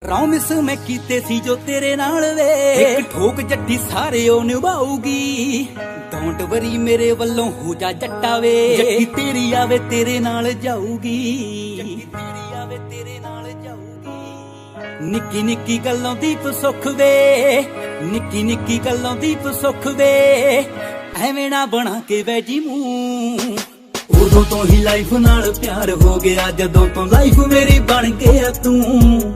Promise ਮੈਂ ਕੀਤੇ ਸੀ ਜੋ ਤੇਰੇ ਨਾਲ ਵੇ ਇੱਕ ਠੋਕ ਜੱਟੀ ਸਾਰੇ ਉਹ ਨਿਭਾਊਗੀ। ਡੋਂਟ ਵਰੀ ਮੇਰੇ ਵੱਲੋਂ ਹੋ ਜਾ ਜੱਟਾ ਵੇ, ਜੱਟੀ ਤੇਰੀ ਆਵੇ ਤੇਰੇ ਨਾਲ ਜਾਊਗੀ, ਜੱਟੀ ਤੇਰੀ ਆਵੇ ਤੇਰੇ ਨਾਲ ਜਾਊਗੀ। ਨਿੱਕੀ ਨਿੱਕੀ ਗੱਲਾਂ ਦੀਪ ਸੁੱਖ ਵੇ, ਨਿੱਕੀ ਨਿੱਕੀ ਗੱਲਾਂ ਦੀਪ ਸੁੱਖ ਵੇ, ਐਵੇਂ ਨਾ ਬਣਾ ਕੇ ਵੈਜੀ ਮੂੰਹ। ਉਦੋਂ ਤੋਂ ਹੀ ਲਾਈਫ ਨਾਲ ਪਿਆਰ ਹੋ ਗਿਆ, ਜਦੋਂ ਤੋਂ ਲਾਈਫ ਮੇਰੀ ਬਣ ਗਿਆ ਤੂੰ।